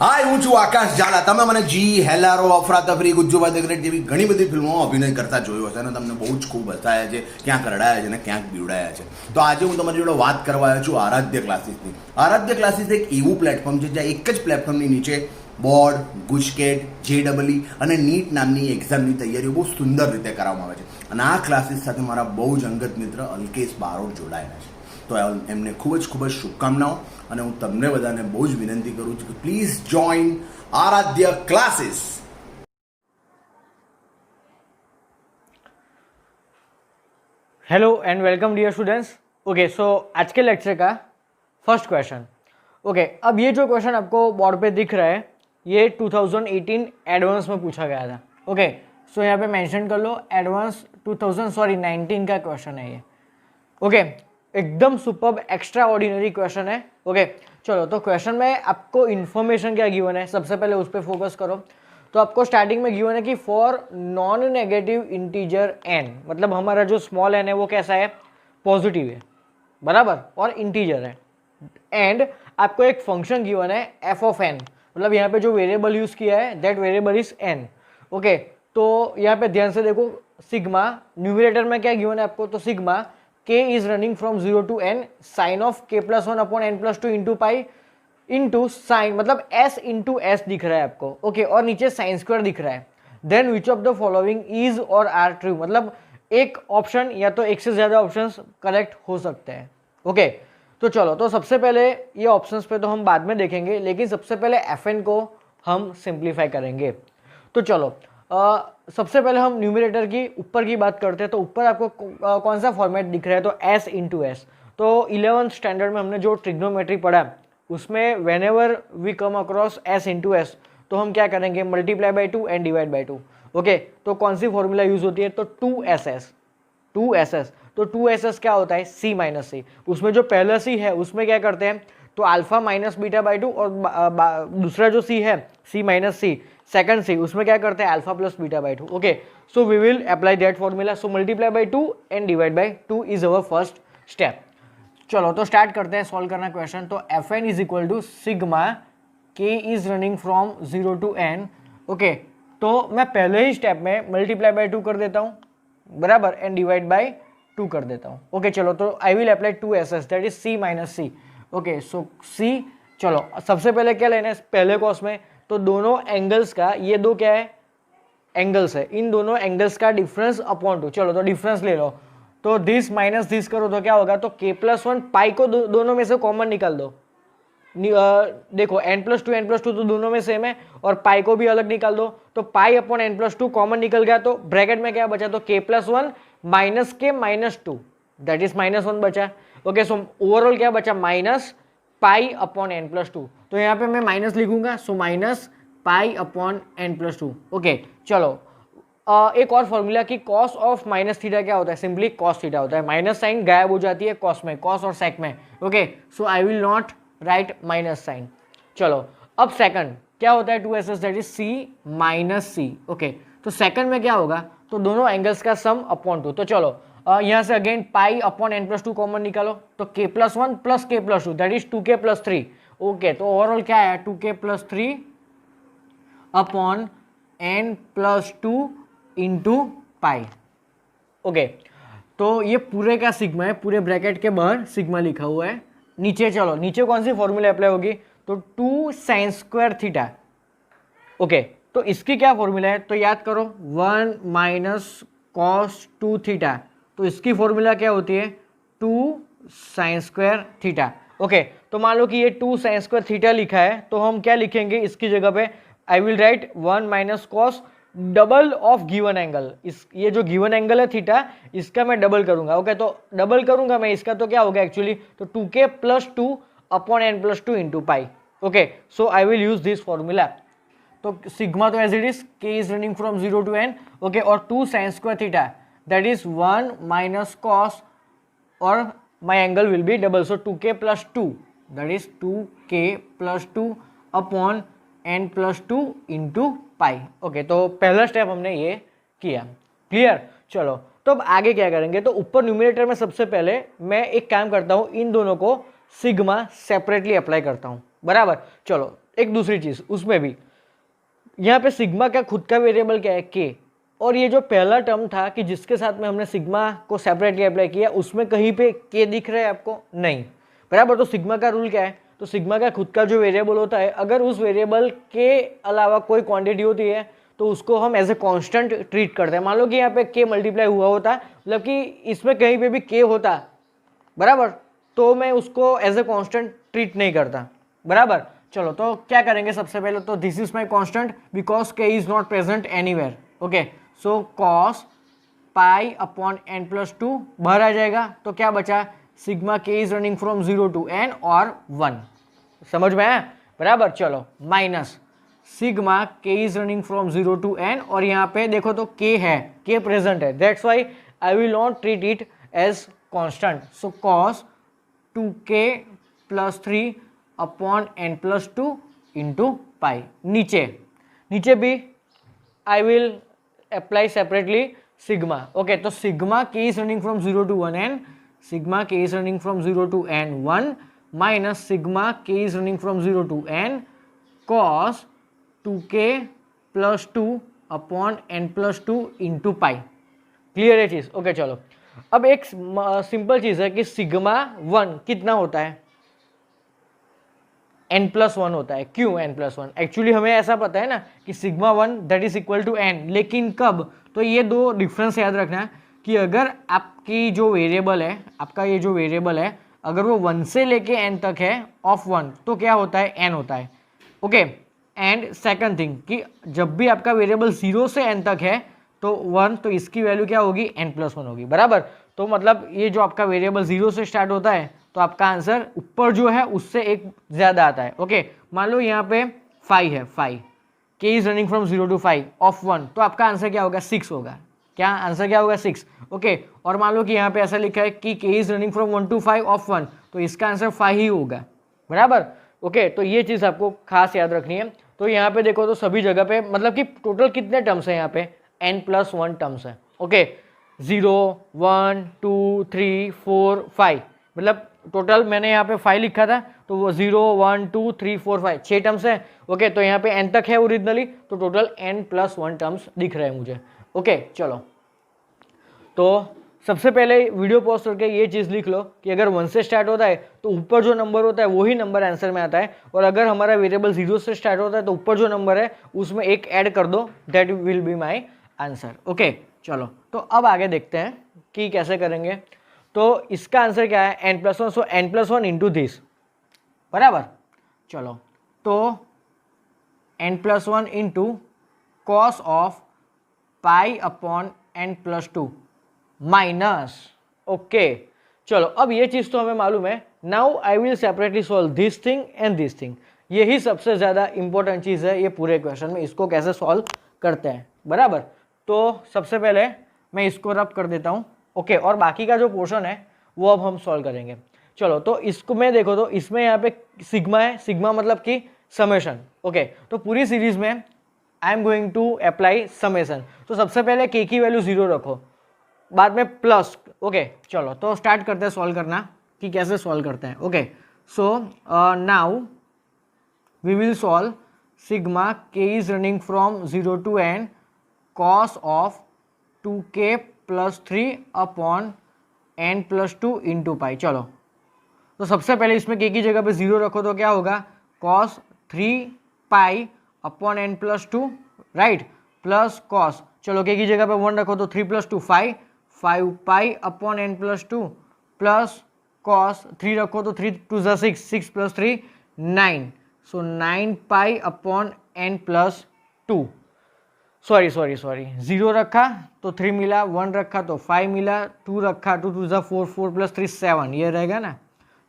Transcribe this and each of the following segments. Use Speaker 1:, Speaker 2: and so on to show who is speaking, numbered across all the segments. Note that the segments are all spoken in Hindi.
Speaker 1: હાય, હું છું આકાશ ઝાલા. તમે મને જી, હેલારો, અફરાતફરી, ગુજ્જુભાઈ ધ ગ્રેટ જેવી ઘણી બધી ફિલ્મોમાં અભિનય કરતા જોયો હશે અને તમને બહુ જ ખૂબ હસાયા છે, ક્યાંક રડાયા છે અને ક્યાંક બીવડાયા છે. તો આજે હું તમારી જોડે વાત કરવા આવ્યો છું આરાધ્ય ક્લાસીસની. આરાધ્ય ક્લાસીસ એક એવું પ્લેટફોર્મ છે જ્યાં એક જ પ્લેટફોર્મની નીચે બોર્ડ, ગુજકેટ, JEE અને નીટ નામની એક્ઝામની તૈયારીઓ બહુ સુંદર રીતે કરાવવામાં આવે છે. અને આ ક્લાસીસ સાથે મારા બહુ જ અંગત મિત્ર અલ્કેશ બારોટ જોડાયેલા છે. તો એમને ખૂબ જ શુભકામનાઓ અને હું તમને બધાને બહુ જ વિનંતી કરું છું કે please join Aaradhya classes.
Speaker 2: Hello and welcome dear students. Okay, so आज के लेक्चर का फर्स्ट क्वेश्चन. ओके, अब ये जो क्वेश्चन आपको बोर्ड पे दिख रहा है ये 2018 एडवांस में पूछा गया था. ओके, सो यहाँ पे मेंशन कर लो एडवांस 19 का क्वेश्चन है ये. ओके, एकदम सुपर्ब एक्स्ट्रा ऑर्डिनरी क्वेश्चन है. ओके, चलो तो क्वेश्चन में आपको इन्फॉर्मेशन क्या गिवन है, सबसे पहले उस पर फोकस करो. तो आपको स्टार्टिंग में गिवन है कि for non negative integer n, मतलब हमारा जो स्मॉल n है वो कैसा है, पॉजिटिव है, बराबर, और इंटीजर है. एंड आपको एक फंक्शन गिवन है f ऑफ n, मतलब यहाँ पे जो वेरिएबल यूज किया है that variable is n. Okay, तो यहाँ पे ध्यान से देखो, सिग्मा न्यूमरेटर में क्या गिवन है आपको, तो sigma k is running from 0 to n sine of k plus 1 upon n plus 2 into pi into sine, मतलब s इंटू एस दिख रहा है आपको. ओके, और नीचे साइन स्क्वायर दिख रहा है. Then which of the following is or are true, मतलब एक ऑप्शन या तो एक से ज्यादा ऑप्शंस करेक्ट हो सकते हैं. ओके, तो चलो, तो सबसे पहले ये ऑप्शंस पे तो हम बाद में देखेंगे, लेकिन सबसे पहले fn को हम सिंप्लीफाई करेंगे. तो चलो, सबसे पहले हम न्यूमरेटर की ऊपर की बात करते हैं. तो ऊपर आपको कौन सा फॉर्मेट दिख रहा है, तो s इंटू एस. तो 11th स्टैंडर्ड में हमने जो ट्रिग्नोमेट्री पढ़ा उसमें whenever we come across s into S, तो हम क्या करेंगे, multiply by 2 and divide by 2. Okay, तो कौन सी फॉर्मूला यूज होती है, तो 2ss. तो 2ss क्या होता है, c माइनस सी. उसमें जो पहला c है उसमें क्या करते हैं, तो अल्फा माइनस बीटा बाई 2, और दूसरा जो c है c minus C, second c, उसमें क्या करते हैं, alpha plus beta by 2. Okay, so we will apply that formula. So multiply by 2 and divide by 2 is our first step. चलो, तो स्टार्ट करते हैं सॉल्व करना क्वेश्चन. तो fn is equal to sigma k is running from 0 to n. Okay, तो मैं पहले ही स्टेप में मल्टीप्लाई बाई 2 कर देता हूँ, बराबर, एंड डिवाइड बाई 2 कर देता हूँ. ओके, चलो, तो I will apply 2ss that is c minus C. Okay, so c, चलो सबसे पहले क्या लेना है पहले कॉस में, तो दोनों एंगल्स का, ये दो क्या है, एंगल्स है, इन दोनों एंगल्स का डिफरेंस अपॉन 2. चलो, तो डिफरेंस ले लो, तो दिस माइनस दिस करो तो क्या होगा, तो k प्लस 1 पाई को दोनों में से कॉमन निकाल दो. देखो n प्लस 2 तो दोनों में सेम है, और पाई को भी अलग निकाल दो, तो pi upon n plus 2 common निकल गया, तो ब्रैकेट में क्या बचा, तो k plus 1 minus k minus 2 that is minus 1 बचा. ओके, सो ओवरऑल क्या बचा, minus pi upon n plus 2. तो यहाँ पे मैं माइनस लिखूंगा, so minus pi upon n plus 2. Okay, चलो, एक और फॉर्मूला कि कॉस ऑफ माइनस थीटा क्या होता है, सिंपली कॉस थीटा होता है. माइनस साइन गायब हो जाती है कॉस में, कॉस और सेक में. Okay, so I will not write minus sine. चलो, अब सेकंड क्या होता है, 2ss that is c minus C. Okay, तो सेकंड में क्या होगा, तो दोनों एंगल्स का सम अपॉन 2. तो चलो, यहाँ से अगेन पाई अपॉन n प्लस 2 कॉमन निकालो, तो k plus 1 plus k plus 2 that is 2k plus 3. Okay, तो ओवरऑल क्या है, 2k plus 3 upon n plus 2 into pi. Okay, तो ये पूरे का सिग्मा है, पूरे ब्रैकेट के बाहर सिग्मा लिखा हुआ है. नीचे चलो, नीचे कौन सी फॉर्मूला अप्लाई होगी, तो 2 साइन स्क्वायर थीटा. ओके, तो इसकी क्या फॉर्मूला है, तो याद करो 1 माइनस कॉस 2 थीटा. तो इसकी फॉर्मूला क्या होती है, 2 साइन स्क्वायर थीटा. ओके, तो मान लो कि ये 2 साइन स्क्वायर थीटा लिखा है, तो हम क्या लिखेंगे इसकी जगह पे, I will right 1 minus cos double of given angle. इस ये जो गिवन एंगल है थीटा, इसका मैं डबल करूंगा. ओके, तो डबल करूंगा मैं इसका, तो क्या होगा एक्चुअली, तो 2k plus 2 upon n plus 2 into pi. Okay, so I will use this formula. तो सिग्मा तो as it is, k is running from 0 to n. Okay, और 2 sine square theta that is 1 minus cos, और my angle will be double, so 2k plus 2 that is 2k plus 2 upon n plus 2 into pi. Okay, तो पहला स्टेप हमने ये किया. क्लियर. चलो, तो अब आगे क्या करेंगे, तो ऊपर न्यूमरेटर में सबसे पहले मैं एक काम करता हूँ, इन दोनों को सिग्मा सेपरेटली अप्लाई करता हूँ, बराबर. चलो, एक दूसरी चीज़ उसमें भी यहाँ पे सिग्मा का खुद का वेरिएबल क्या है के, और ये जो पहला टर्म था कि जिसके साथ में हमने सिग्मा को सेपरेटली अप्लाई किया उसमें कहीं पे के दिख रहा है आपको? नहीं, बराबर। तो सिग्मा का रूल क्या है? तो सिग्मा का खुद का जो वेरिएबल होता है, अगर उस वेरिएबल के अलावा कोई क्वांटिटी होती है तो उसको हम एज ए कांस्टेंट ट्रीट करते हैं। मान लो कि यहाँ पे के मल्टीप्लाई हुआ होता, मतलब कि इसमें कहीं पे भी के होता, बराबर, तो मैं उसको एज ए कांस्टेंट ट्रीट नहीं करता, बराबर। चलो तो क्या करेंगे सबसे पहले, तो this is my constant because K is not present anywhere. Okay, so cos pi upon N plus two बाहर आ जाएगा, तो क्या बचा? सिग्मा के is running from 0 to n और 1। समझ में आया? बराबर। चलो माइनस सिग्मा के is running from 0 to n, और यहाँ पे देखो तो k है, k प्रेजेंट है, that's why I will not treat it as constant. So cos 2k plus 3 upon n plus 2 into pi. नीचे भी I will apply separately sigma. Okay, तो सिग्मा के is running from 0 to 1n, sigma के is running from 0 to n 1 minus sigma के is running from 0 to n cos 2k plus 2 upon n plus 2 into pi. Clear है चीज? ओके चलो, अब एक सिंपल चीज है कि सिग्मा 1 कितना होता है? n प्लस 1 होता है। क्यों n प्लस 1? एक्चुअली हमें ऐसा पता है ना कि sigma 1 that is equal to n, लेकिन कब? तो ये दो डिफरेंस याद रखना है कि अगर आपकी जो वेरिएबल है, आपका ये जो वेरिएबल है, अगर वो 1 से लेके n तक है ऑफ 1, तो क्या होता है? n होता है। ओके, एंड सेकंड थिंग कि जब भी आपका वेरिएबल 0 से n तक है तो 1, तो इसकी वैल्यू क्या होगी? n प्लस 1 होगी, बराबर। तो मतलब ये जो आपका वेरिएबल 0 से स्टार्ट होता है तो आपका आंसर ऊपर जो है उससे एक ज़्यादा आता है। ओके, मान लो यहाँ पे 5 है, 5 k is running from 0 to 5 of 1, तो आपका आंसर क्या होगा? 6 होगा। क्या आंसर क्या होगा? 6। ओके, और मान लो कि यहाँ पे ऐसा लिखा है कि k is running from 1 to 5 of 1, तो इसका आंसर 5 ही होगा, बराबर। ओके, तो ये चीज़ आपको खास याद रखनी है। तो यहाँ पे देखो तो सभी जगह पे मतलब कि टोटल कितने टर्म्स हैं यहाँ पे? n प्लस 1 टर्म्स हैं। ओके, 0 1 2 3 4 5, मतलब टोटल मैंने यहाँ पे 5 लिखा था, तो वो 0 1 2 3 4 5 6 टर्म्स है। ओके, तो यहाँ पे n तक है ओरिजिनली, तो टोटल n प्लस 1 टर्म्स दिख रहे हैं मुझे। ओके चलो, तो सबसे पहले वीडियो पॉज करके ये चीज़ लिख लो कि अगर 1 से स्टार्ट होता है तो ऊपर जो नंबर होता है वही नंबर आंसर में आता है, और अगर हमारा वेरिएबल 0 से स्टार्ट होता है तो ऊपर जो नंबर है उसमें एक ऐड कर दो, that will be my answer. Okay चलो, तो अब आगे देखते हैं कि कैसे करेंगे। तो इसका आंसर क्या है? n plus 1, so n plus 1 into this, बराबर। चलो, तो n plus 1 into cos of pi upon n plus 2 minus. Okay चलो, अब ये चीज़ तो हमें मालूम है। Now I will separately solve this thing and this thing. यही सबसे ज़्यादा इंपॉर्टेंट चीज़ है ये पूरे क्वेश्चन में, इसको कैसे सॉल्व करते हैं, बराबर। तो सबसे पहले मैं इसको रब कर देता हूँ। ओके, और बाकी का जो पोर्शन है वो अब हम सॉल्व करेंगे। चलो, तो इसको मैं देखो तो इसमें यहाँ पे सिग्मा है, सिग्मा मतलब कि समेशन। ओके, तो पूरी सीरीज में I am going to apply summation. तो सबसे पहले के की वैल्यू 0 रखो, बाद में प्लस। ओके चलो, तो स्टार्ट करते हैं सॉल्व करना कि कैसे सॉल्व करते हैं। Okay, so now we will solve sigma के is running from 0 to n cos of 2k plus 3 upon n plus 2 into pi. चलो, तो सबसे पहले इसमें k की जगह पे 0 रखो तो क्या होगा? cos 3 pi upon n plus 2, right, plus cos, चलो k की जगह पे 1 रखो तो 3 प्लस 2 5 पाई upon n plus 2 plus cos 3 रखो तो 3 2 ज़ा 6 6 प्लस 3 9, सो 9 पाई अपॉन n प्लस 2। सॉरी 0 रखा तो 3 मिला, 1 रखा तो 5 मिला, 2 रखा 2 2 ज़ा 4 4 प्लस 3 7, ये रहेगा ना।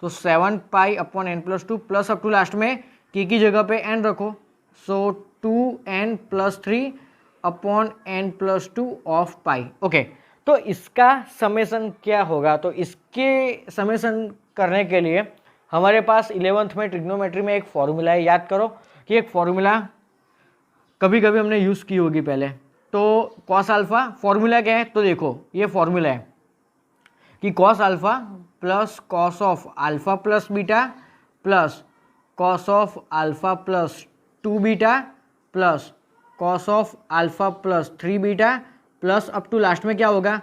Speaker 2: तो 7 pi upon n plus 2 plus up to last में k की जगह पे n रखो, so 2n plus 3 upon n plus 2 of pi. Okay, तो इसका समेशन क्या होगा? तो इसके समेशन करने के लिए हमारे पास 11th में ट्रिग्नोमेट्री में एक फॉर्मूला है। याद करो कि एक फॉर्मूला कभी कभी हमने यूज़ की होगी पहले। तो कॉस अल्फा फॉर्मूला क्या है? तो देखो ये फॉर्मूला है कि cos alpha plus cos of alpha plus beta plus cos of alpha plus 2 beta plus cos of alpha plus 3 beta plus up to last में क्या होगा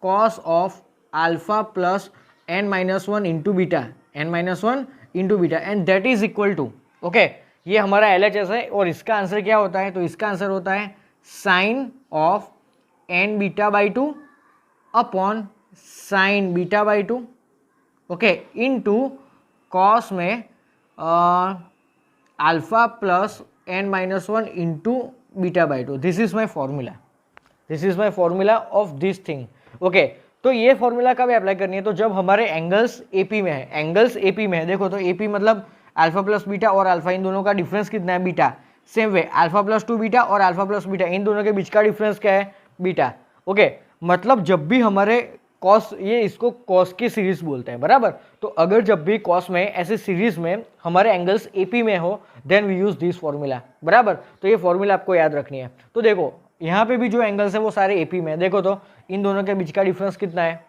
Speaker 2: cos of alpha plus n minus one into beta and that is equal to okay, ये हमारा LHS है और इसका आंसर क्या होता है, तो इसका आंसर होता है sine of n beta by 2 upon sine beta by 2 okay into cos में alpha plus n minus one into beta by 2. This is my formula of this thing okay. तो ये फॉर्मूला कब अप्लाई करनी है, तो जब हमारे एंगल्स एपी में है, देखो तो एपी मतलब अल्फा प्लस बीटा और अल्फा इन दोनों का डिफरेंस कितना है beta. Same way alpha plus 2 beta और अल्फा प्लस बीटा इन दोनों के बीच का डिफरेंस क्या है बीटा ओके. मतलब जब भी हमारे कॉस, ये इसको कॉस की सीरीज बोलते हैं बराबर. तो अगर जब भी कॉस में ऐसे सीरीज में हमारे एंगल्स एपी में हो then we use this formula बराबर. तो ये फॉर्मूला आपको याद रखनी है. तो देखो यहाँ पे भी जो एंगल्स है वो सारे एपी में है. देखो तो इन दोनों के बीच का डिफरेंस कितना है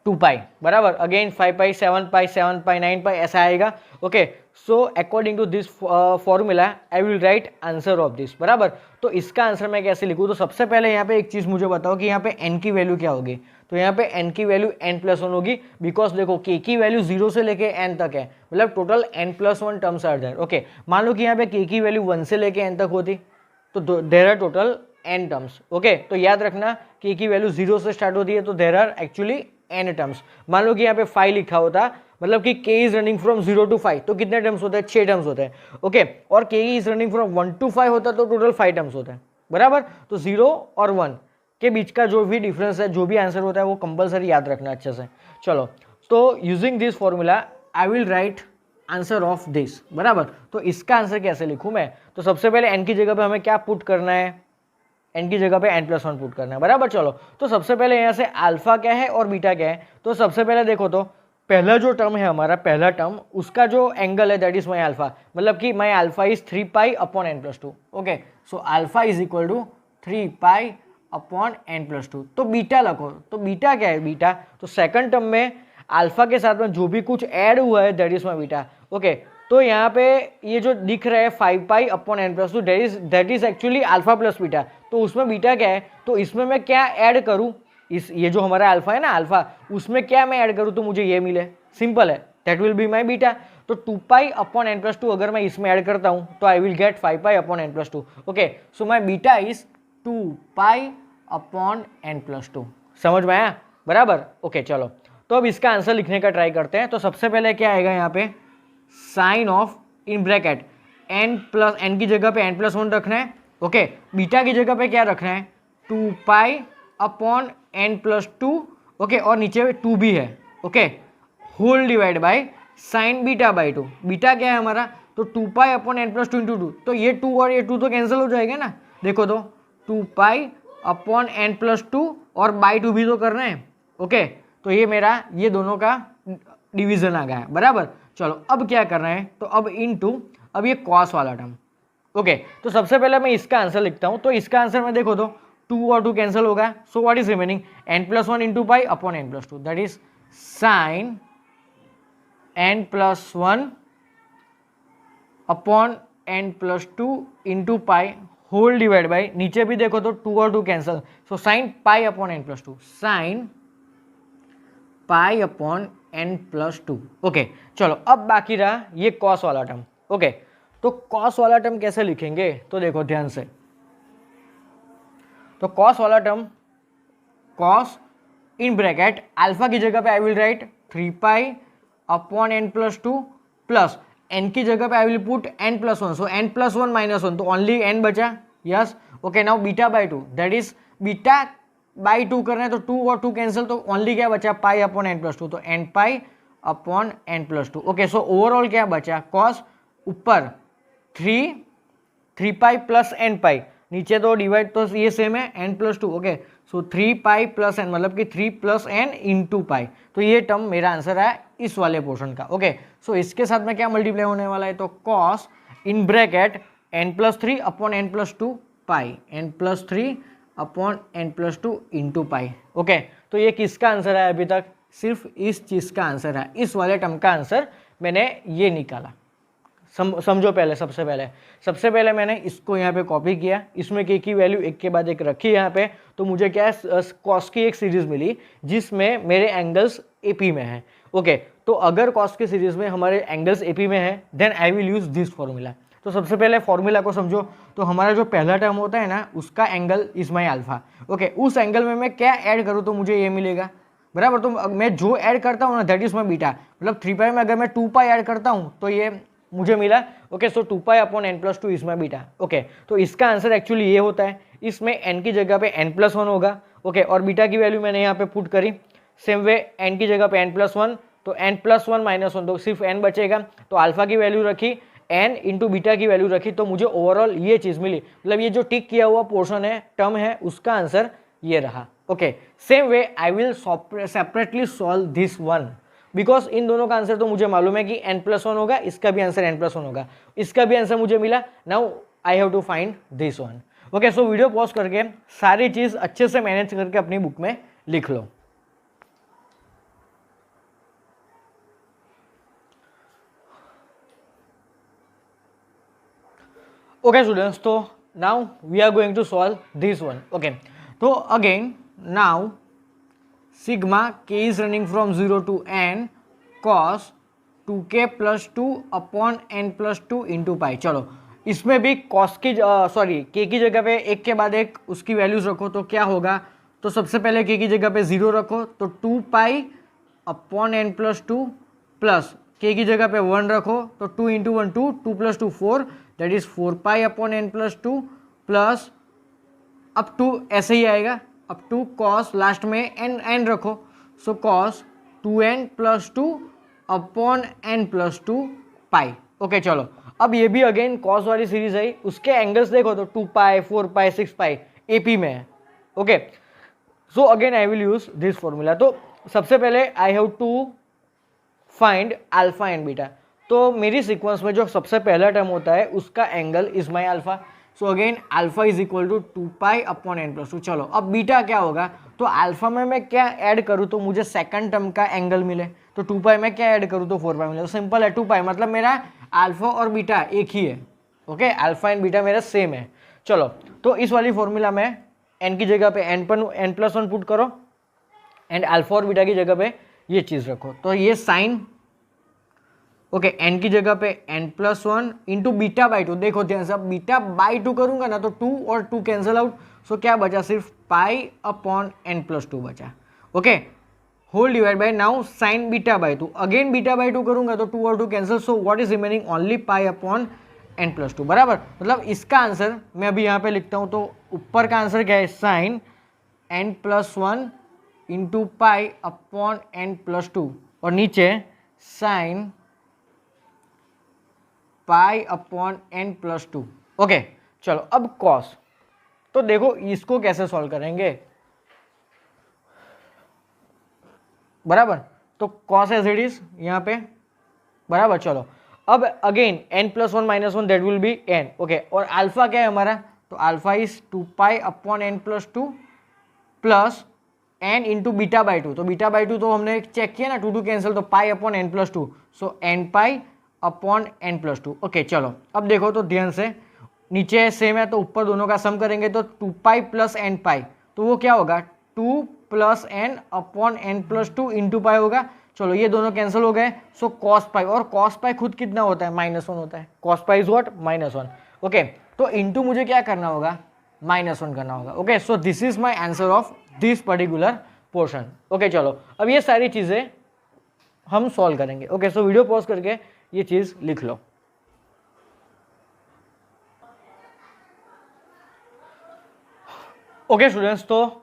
Speaker 2: 2 पाई बराबर. अगेन 5 पाई 7 पाई 7 पाई 9 पाई ऐसा आएगा okay. So according to this formula I will write answer of this बराबर. तो इसका आंसर मैं कैसे लिखूँ, तो सबसे पहले यहाँ पे एक चीज़ मुझे बताओ कि यहाँ पे n की वैल्यू क्या होगी. तो यहाँ पे n की वैल्यू n+1 होगी बिकॉज देखो k की वैल्यू 0 से लेके n तक है, मतलब total n+1 terms are there okay. मान लो कि यहाँ पे k की वैल्यू 1 से लेके n तक होती तो there are total n terms okay. तो याद रखना k की वैल्यू 0 से स्टार्ट होती है तो there are actually n terms. मान लो कि यहाँ पे 5 लिखा होता, मतलब कि k is running from 0 to 5 तो कितने टर्म्स होते हैं 6 टर्म्स होते हैं ओके. और k is running from 1 to 5 होता तो टोटल 5 टर्म्स होते हैं बराबर. तो 0 और 1 के बीच का जो भी डिफरेंस है, जो भी आंसर होता है वो कंपलसरी याद रखना अच्छे से. चलो तो using this formula I will write answer of this बराबर. तो इसका आंसर कैसे लिखूँ मैं, तो सबसे पहले n की जगह पे हमें क्या पुट करना है, n की जगह पे n+1 पुट करना है बराबर. चलो तो सबसे पहले यहाँ से अल्फा क्या है और बीटा क्या है. तो सबसे पहले देखो तो पहला जो टर्म है हमारा, पहला टर्म उसका जो एंगल है दैट इज माई अल्फा, मतलब कि my alpha is 3 pi upon n+2 okay. So alpha is equal to 3 pi upon n+2. तो बीटा रखो, तो बीटा क्या है बीटा, तो सेकंड टर्म में अल्फा के साथ में जो भी कुछ ऐड हुआ है that is my beta okay. तो यहाँ पे ये जो दिख रहा है 5 पाई upon n+2 that is actually alpha plus beta. तो उसमें बीटा क्या है, तो इसमें मैं क्या ऐड करूँ, इस ये जो हमारा अल्फा है ना अल्फा, उसमें क्या मैं ऐड करूँ तो मुझे ये मिले, सिंपल है, that will be my beta. तो 2 पाई अपॉन n+2 अगर मैं इसमें ऐड करता हूँ तो I will gate 5 pi upon n+2 okay. So my beta is 2 pi upon n+2. समझ में आया बराबर ओके. चलो तो अब इसका आंसर लिखने का ट्राई करते हैं. तो सबसे पहले क्या आएगा यहाँ पे sine of in bracket n की जगह पे n+1 रखना है ओके. बीटा की जगह पे क्या रखना है 2 पाई अपॉन n+2 ओके. और नीचे 2 भी है okay. Whole divide by sine beta by 2. Beta क्या है हमारा, तो 2 पाई अपॉन n+2 इंटू 2. तो ये 2 और ये 2 तो कैंसिल हो जाएगा ना. देखो तो 2 पाई अपॉन n+2 और बाई 2 भी तो करना है ओके. तो ये मेरा ये दोनों का डिवीजन आ गया है बराबर. चलो अब क्या करना है, तो अब इनटू अब ये कॉस वाला टर्म ओके. तो सबसे पहले मैं इसका आंसर लिखता हूँ. तो इसका आंसर में देखो तो 2 और 2 कैंसिल होगा. So what is remaining n+1 into pi upon n+2 that is sine n+1 upon n+2 into pi whole divide by नीचे भी देखो तो 2 और 2 cancel. So sine pi upon n+2 sine pi upon n+2 okay. चलो अब बाकी रहा ये कॉस वाला टर्म ओके. तो कॉस वाला टर्म कैसे लिखेंगे, तो देखो ध्यान से. तो कॉस वाला term cos in bracket alpha की जगह पे I will right 3 pi upon n+2 plus n की जगह पे I will put n+1. So n+1 -1 तो ओनली n बचा yes okay. Now beta by 2 that is beta by 2 करना है तो 2 और 2 कैंसिल तो ओनली क्या बचा पाई अपॉन n+2 तो n पाई upon n+2 okay. So overall क्या बचा कॉस ऊपर 3 पाई प्लस n पाई नीचे तो डिवाइड तो ये सेम है n+2 ओके. सो 3 पाई प्लस n मतलब कि 3 प्लस n इंटू पाई. तो ये टर्म मेरा आंसर है इस वाले पोर्शन का ओके. सो इसके साथ में क्या मल्टीप्लाई होने वाला है, तो cos in bracket n+3 upon n+2 pi n+3 upon n+2 into pi okay. तो ये किसका आंसर है अभी तक, सिर्फ इस चीज़ का आंसर है, इस वाले टर्म का आंसर मैंने ये निकाला. समझो पहले, सबसे पहले मैंने इसको यहाँ पे कॉपी किया, इसमें के की वैल्यू एक के बाद एक रखी यहाँ पे, तो मुझे क्या है कॉस की एक सीरीज मिली जिसमें मेरे एंगल्स एपी में है। ओके, तो अगर कॉस की सीरीज में हमारे एंगल्स एपी में है then I will use this formula. तो सबसे पहले फॉर्मूला को समझो, तो हमारा जो पहला टर्म होता है ना उसका angle is my alpha. Okay, उस एंगल में मैं क्या ऐड करूँ तो मुझे ये मिलेगा, बराबर। तो मैं जो ऐड करता हूँ ना दैट इज माई बीटा, मतलब 3 पाई में अगर मैं 2 पाई ऐड करता हूँ तो ये मुझे मिला। Okay, so 2 pi upon n plus 2 is my beta. Okay, तो इसका आंसर एक्चुअली ये होता है, इसमें n की जगह पे n प्लस 1 होगा। ओके, और बीटा की वैल्यू मैंने यहाँ पे पुट करी, सेम वे n की जगह पे n प्लस 1, तो n प्लस 1 माइनस 1 तो सिर्फ n बचेगा, तो अल्फा की वैल्यू रखी, n इंटू बीटा की वैल्यू रखी, तो मुझे ओवरऑल ये चीज़ मिली। मतलब ये जो टिक किया हुआ पोर्शन है, टर्म है, उसका आंसर ये रहा। Okay, same way I will separately solve this one, because in दोनों का आंसर तो मुझे मालूम है कि n प्लस 1 होगा, इसका भी आंसर n प्लस 1 होगा, इसका भी आंसर मुझे मिला। Now I have to find this one. Okay, so video pause करके सारी चीज़ अच्छे से मैनेज करके अपनी बुक में लिख लो। Okay students, so now we are going to solve this one. Okay, so again now sigma k is running from 0 to n cos 2k plus 2 upon n plus 2 into pi। चलो इसमें भी cos की k की जगह पे एक के बाद एक उसकी वैल्यूज रखो तो क्या होगा। तो सबसे पहले k की जगह पे 0 रखो तो 2 pi upon n plus 2 plus k की जगह पे 1 रखो तो 2 into 1 2, 2 plus 2 4, that is 4 pi upon n plus 2 plus up to ऐसे ही आएगा अप टू कॉस, लास्ट में n रखो, so cos 2n plus 2 upon n plus 2 pi. Okay, चलो अब ये भी अगेन कॉस वाली सीरीज है, उसके एंगल्स देखो तो 2 पाई 4 पाई 6 पाई एपी में है। Okay, so again I will use this formula. तो सबसे पहले I have to find alpha and beta. तो मेरी सीक्वेंस में जो सबसे पहला टर्म होता है उसका angle is my alpha, so again alpha is equal to 2 pi upon n plus 2। चलो अब बीटा क्या होगा, तो अल्फा में मैं क्या ऐड करूँ तो मुझे सेकंड टर्म का एंगल मिले, तो 2 पाई में क्या ऐड करूँ तो 4 पाई मिले। तो सिंपल है, 2 पाई मतलब मेरा अल्फा और बीटा एक ही है। ओके, अल्फा एंड बीटा मेरा सेम है। चलो तो इस वाली फॉर्मूला में n की जगह पे n प्लस 1 पुट करो एंड अल्फा और बीटा की जगह पे ये चीज़ रखो, तो ये साइन ओके n की जगह पे n plus 1 into beta by 2। देखो ध्यान से, अब बीटा बाई 2 करूंगा ना तो 2 और 2 कैंसिल आउट, सो क्या बचा सिर्फ पाई अपॉन n प्लस 2 बचा। Okay, whole divide by now sine beta by 2, again beta by 2 करूंगा तो 2 और 2 cancel, so what is remaining only pi upon n plus 2, बराबर। मतलब इसका आंसर मैं अभी यहाँ पे लिखता हूँ, तो ऊपर का आंसर क्या है sine n plus 1 into pi upon n plus 2 और नीचे sine pi upon n plus 2। Okay, चलो अब कॉस, तो देखो इसको कैसे सॉल्व करेंगे, बराबर। तो कॉस एज इट इज यहाँ पे, बराबर। चलो अब again n plus 1 minus 1 that will B n। Okay, और अल्फा क्या है हमारा, तो alpha is 2 pi upon n plus 2 plus n into beta by 2। तो बीटा बाई 2 तो हमने चेक किया ना, 2 2 कैंसिल, तो पाई अपॉन n प्लस 2, सो n पाई अपॉन n प्लस 2। ओके, चलो अब देखो तो ध्यान से, नीचे सेम है तो ऊपर दोनों का सम करेंगे तो 2 पाई प्लस n पाई, तो वो क्या होगा 2 plus n upon n plus 2 into पाई होगा। चलो ये दोनों कैंसिल हो गए, सो कॉस पाई, और कॉस पाई खुद कितना होता है -1 होता है, cos pi is what -1। Okay, तो इंटू मुझे क्या करना होगा -1 करना होगा। Okay, so this is my answer of this particular portion. Okay, चलो अब ये सारी चीज़ें हम सॉल्व करेंगे। ओके, सो वीडियो पॉज करके ये चीज़ लिख लो। ओके स्टूडेंट्स, तो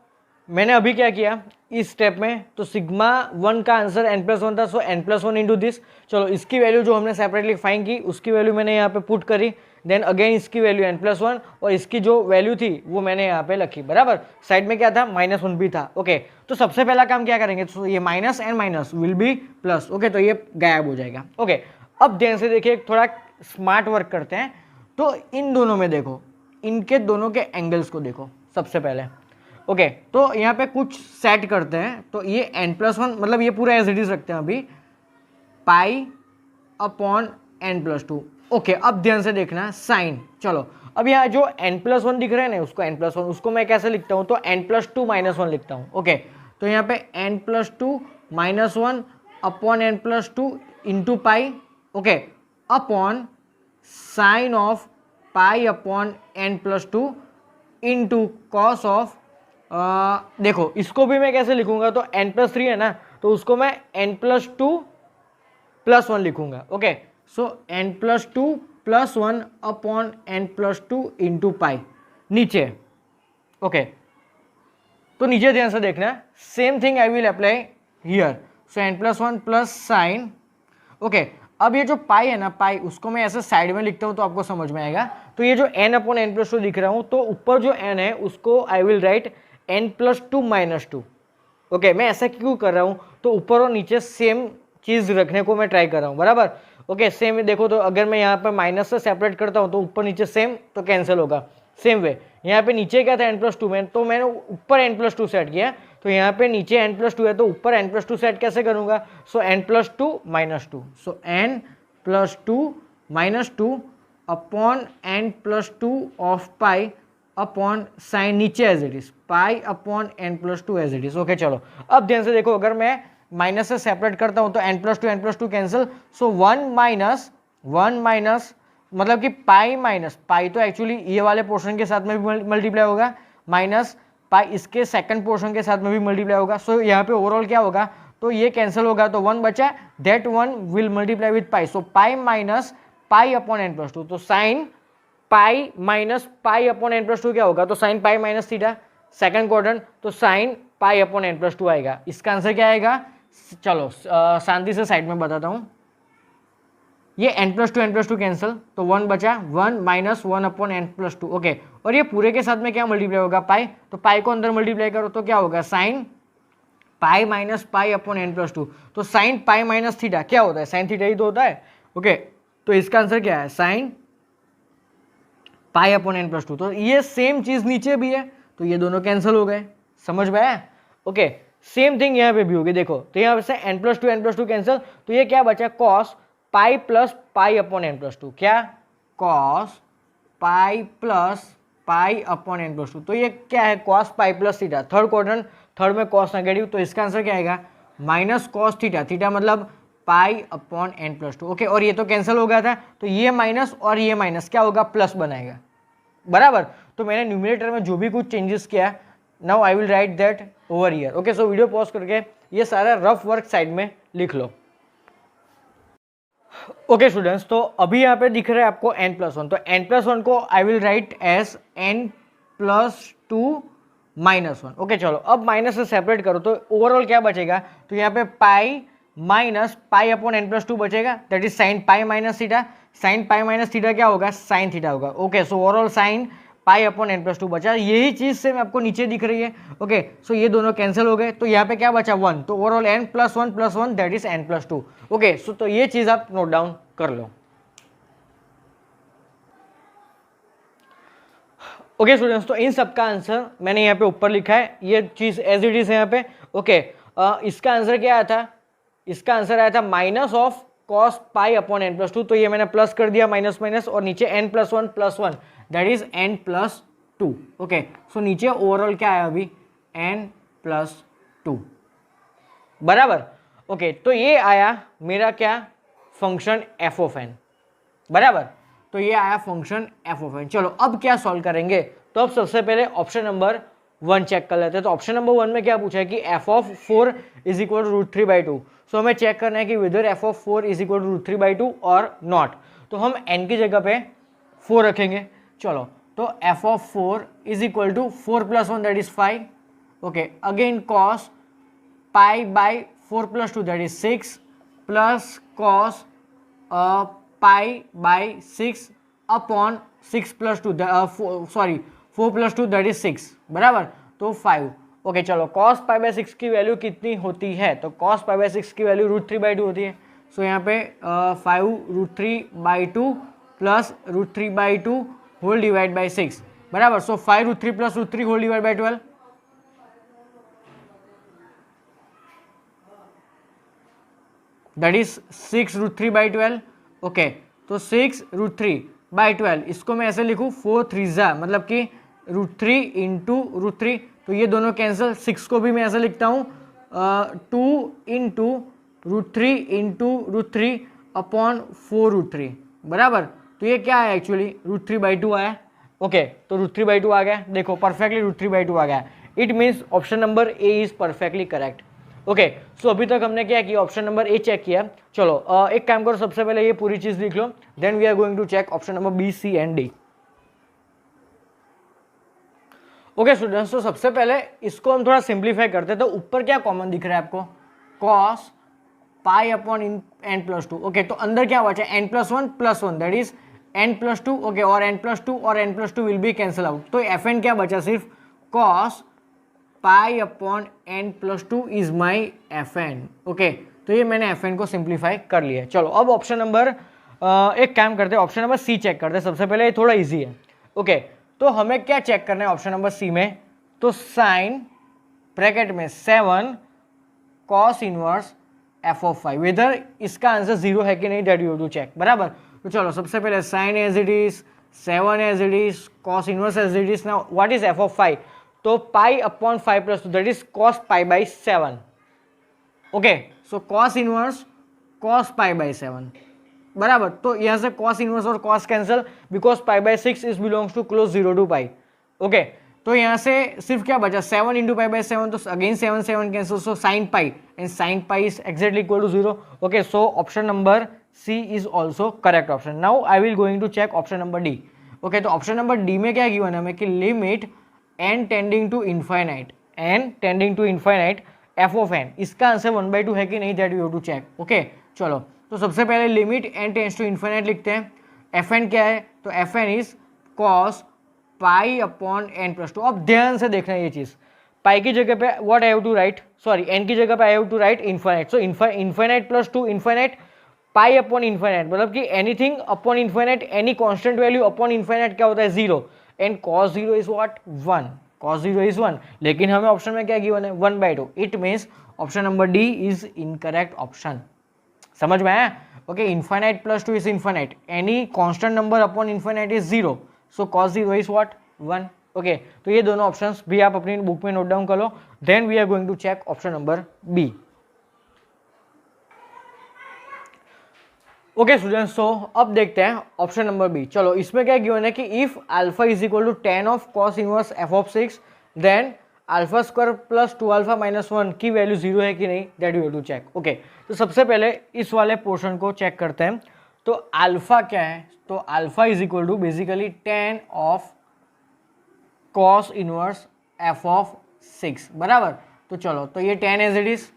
Speaker 2: मैंने अभी क्या किया इस स्टेप में, तो सिग्मा 1 का आंसर n प्लस 1 था, सो n प्लस 1 इंटू दिस। चलो इसकी वैल्यू जो हमने सेपरेटली फाइंड की उसकी वैल्यू मैंने यहाँ पे पुट करी, देन अगेन इसकी वैल्यू n प्लस 1 और इसकी जो वैल्यू थी वो मैंने यहाँ पे रखी, बराबर। साइड में क्या था -1 भी था। ओके, तो सबसे पहला काम क्या करेंगे, तो ये minus and minus will be plus. Okay, तो ये गायब हो जाएगा। ओके, अब ध्यान से देखिए, थोड़ा स्मार्ट वर्क करते हैं। तो इन दोनों में देखो, इनके दोनों के एंगल्स को देखो सबसे पहले। ओके, तो यहाँ पे कुछ सेट करते हैं, तो ये n प्लस 1 मतलब ये पूरा एज इट इज रखते हैं अभी, पाई अपॉन n प्लस 2। ओके, अब ध्यान से देखना साइन। चलो अब यहाँ जो n+1 दिख रहा है ना, उसको n+1, उसको मैं कैसे लिखता हूँ, तो n+2 -1 लिखता हूँ। ओके, तो यहाँ पे n+2 -1 upon n+2 into pi, okay, upon sine of pi upon n+2 into cos of, देखो इसको भी मैं कैसे लिखूंगा, तो n+3 है ना, तो उसको मैं n+2 +1 लिखूंगा। ओके, सो n+2 +1 upon n+2 into pi नीचे। ओके, तो नीचे ध्यान से देखना, same thing I will apply here. So n+1 plus sign. Okay, अब ये जो पाई है ना, पाई उसको मैं ऐसे साइड में लिखता हूँ तो आपको समझ में आएगा। तो ये जो n अपॉन n+2 दिख रहा हूँ, तो ऊपर जो n है उसको आई विल राइट n+2 -2। ओके, मैं ऐसा क्यों कर रहा हूँ, तो ऊपर और नीचे सेम चीज़ रखने को मैं ट्राई कर रहा हूँ, बराबर। ओके, सेम देखो, तो अगर मैं यहाँ पर माइनस से सेपरेट करता हूँ तो ऊपर नीचे सेम, तो कैंसिल होगा। सेम वे यहाँ पे नीचे क्या था n+2 में, तो मैंने ऊपर n+2 सेट किया, तो यहाँ पे नीचे n+2 है तो ऊपर n+2 सेट कैसे करूँगा, so n+2 -2, so n+2 -2 upon n+2 of pi upon sine नीचे as it is, pi upon n+2 as it is. Okay, चलो अब ध्यान से देखो, अगर मैं माइनस से सेपरेट करता हूं तो n+2 कैंसिल, सो 1 माइनस मतलब कि पाई माइनस पाई, तो एक्चुअली ये वाले पोर्शन के साथ में भी मल्टीप्लाई होगा, माइनस पाई इसके सेकंड पोर्शन के साथ में भी मल्टीप्लाई होगा। सो यहाँ पे ओवरऑल क्या होगा, तो ये कैंसिल होगा, तो 1 बचा, that 1 will multiply with pi, so pi minus pi upon n+2, तो sine pi minus pi upon n+2 क्या होगा, तो sine pi minus theta, second quadrant, तो साइन पाई अपॉन n+2 आएगा। इसका आंसर क्या आएगा, चलो शांति से साइड में बताता हूँ। ये n+2 कैंसिल, तो 1 बचा, 1 माइनस 1 अपॉन n+2। ओके, और ये पूरे के साथ में क्या मल्टीप्लाई होगा, पाई, तो पाई को अंदर मल्टीप्लाई करो तो क्या होगा, sine pi minus pi upon n+2, तो साइन पाई माइनस थीटा क्या होता है, साइन थीटा ही तो होता है। ओके, तो इसका आंसर क्या है, साइन पाई अपॉन n+2। तो ये सेम चीज नीचे भी है, तो ये दोनों कैंसिल हो गए, समझ में आया। ओके, सेम थिंग यहाँ पे भी होगी, देखो तो यहाँ से n+2 कैंसिल, तो ये क्या बचा, cos pi plus pi upon n+2, क्या, cos pi plus pi upon n+2, तो ये क्या है, cos pi plus theta, third quadrant, third में कॉस नेगेटिव, तो इसका आंसर क्या आएगा, माइनस कॉस थीटा, थीटा मतलब पाई अपॉन n+2। ओके, और ये तो कैंसिल हो गया था, तो ये माइनस और ये माइनस क्या होगा, प्लस बनाएगा, बराबर। तो मैंने न्यूमरेटर में जो भी कुछ चेंजेस किया, now I will right that over here. Okay, so video pause करके ये सारा रफ वर्क साइड में लिख लो। ओके स्टूडेंट्स, तो अभी यहाँ पे दिख रहा है आपको n+1, तो n+1 को I will write as n+2 -1। Okay, चलो अब माइनस से सेपरेट करो तो ओवरऑल क्या बचेगा, तो यहाँ पे pi minus pi upon n+2 बचेगा, that is sine pi minus theta, sine pi minus theta क्या होगा, साइन थीटा होगा। Okay, so overall sign pi upon n+2 बचा, यही चीज से आपको नीचे दिख रही है। ओके, सो ये दोनों कैंसिल हो गए, तो यहाँ पे क्या बचा, 1, तो overall n+1 that is n+2। Okay, so तो ये चीज आप नोट डाउन कर लो। ओके स्टूडेंट्स, तो इन सब का आंसर मैंने यहाँ पे ऊपर लिखा है, ये चीज एज इट इज है यहाँ पे। ओके, इसका आंसर क्या आया था, इसका आंसर आया था minus of cos pi upon n+2, तो ये मैंने प्लस कर दिया, माइनस माइनस, और नीचे n+1 that is n+2। Okay, सो नीचे ओवरऑल क्या आया अभी, n+2, बराबर। ओके, तो ये आया मेरा क्या, फंक्शन f(n), बराबर। तो ये आया फंक्शन f(n). चलो अब क्या सॉल्व करेंगे, तो अब सबसे पहले ऑप्शन नंबर 1 चेक कर लेते हैं। तो ऑप्शन नंबर 1 में क्या पूछा है कि f(4) = √3/2। सो हमें चेक करना है कि विदर f(4) = √3/2 और नॉट। तो हम n की जगह पे 4 रखेंगे। चलो, तो f(4) = 4 + 1 that is 5। Okay, again cos pi by 4 + 2 that is 6 plus cos pi by 6 upon 6 + 2 4 + 2 that is 6, बराबर, तो 5। ओके, चलो cos पाई बाई 6 की वैल्यू कितनी होती है, तो cos पाई बाई 6 की वैल्यू √3/2 होती है। सो यहाँ पे 5 √3/2 प्लस √3/2 होल डिवाइड बाई 6, बराबर। So 5 √3 plus √3 whole divide by 12, that is 6 √3/12। Okay, तो 6√3/12, इसको मैं ऐसे लिखूँ 4 3 मतलब कि √3 इंटू √3, तो ये दोनों कैंसिल। 6 को भी मैं ऐसे लिखता हूँ 2 इंटू √3 इंटू √3 अपॉन 4√3 बराबर। तो ये क्या है एक्चुअली √3/2 आया। ओके, तो √3/2 आ गया, देखो परफेक्टली √3/2 आ गया। It means option number A is perfectly correct. Okay, so अभी तक हमने क्या किया, ऑप्शन नंबर ए चेक किया। चलो एक काम करो, सबसे पहले ये पूरी चीज लिख लो, then we are going to check option number B, C and D. Okay students, तो सबसे पहले इसको हम थोड़ा सिंप्लीफाई करते हैं। तो ऊपर क्या कॉमन दिख रहा है आपको, cos pi upon n+2। Okay, तो अंदर क्या बचा n+1 +1 that is n+2। Okay, और n+2 और n+2 will be cancel out, तो fn क्या बचा, सिर्फ cos pi upon n+2 is my fn। Okay, तो ये मैंने fn को सिंप्लीफाई कर लिया। चलो अब ऑप्शन नंबर एक काम करते हैं, ऑप्शन नंबर सी चेक करते हैं। सबसे पहले ये थोड़ा इजी है। ओके, तो हमें क्या चेक करना है ऑप्शन नंबर सी में, तो साइन ब्रैकेट में 7 cos इनवर्स f(5), वेदर इसका आंसर 0 है कि नहीं, that you have to check बराबर। तो चलो सबसे पहले sine as it is, 7 as it is, cos inverse as it is. Now what is f(5), तो pi upon 5+2 that is cos π/7। Okay, so cos inverse cos π/7 बराबर। तो यहाँ से cos इनवर्स और cos cancel, because π/6 is belongs to close 0 to π। Okay, तो यहाँ से सिर्फ क्या बचा 7 इंटू π/7, तो अगेन 7 7 cancel, so sine pi and sine pi is exactly equal to 0। Okay, so option number C is also correct option. Now I will going to check option number D. Okay, तो ऑप्शन नंबर डी में क्या गिवन है हमें कि limit n tending to infinite f of n, इसका आंसर 1/2 है कि नहीं, that you have to check. Okay, चलो तो सबसे पहले limit n tends to infinite लिखते हैं। fn क्या है, तो fn is cos pi upon n+2। अब ध्यान से देखना ये चीज, पाई की जगह पे what I have to write, sorry n की जगह पे I have to write infinite. So infinite +2 infinite, pi upon infinite, मतलब कि anything upon infinite, any constant value upon infinite क्या होता है 0, and cos 0 is what 1, cos 0 is 1। लेकिन हमें ऑप्शन में क्या गिवन है 1/2। It means option number D is incorrect option. समझ में आया? Okay, infinite +2 is infinite, any constant number upon infinite is 0, so cos 0 is what 1। Okay, तो ये दोनों ऑप्शंस भी आप अपनी बुक में नोट डाउन कर लो। Then we are going to check option number B. Okay students, so अब देखते हैं ऑप्शन नंबर बी। चलो इसमें क्या गिवन है कि if alpha is equal to 10 of cos inverse f(6), then alpha square plus 2α - 1 की वैल्यू 0 है कि नहीं, that you have to check. Okay, तो सबसे पहले इस वाले पोर्शन को चेक करते हैं। तो अल्फा क्या है, तो alpha is equal to basically 10 of cos inverse f(6) बराबर। तो चलो, तो ये 10 as it is,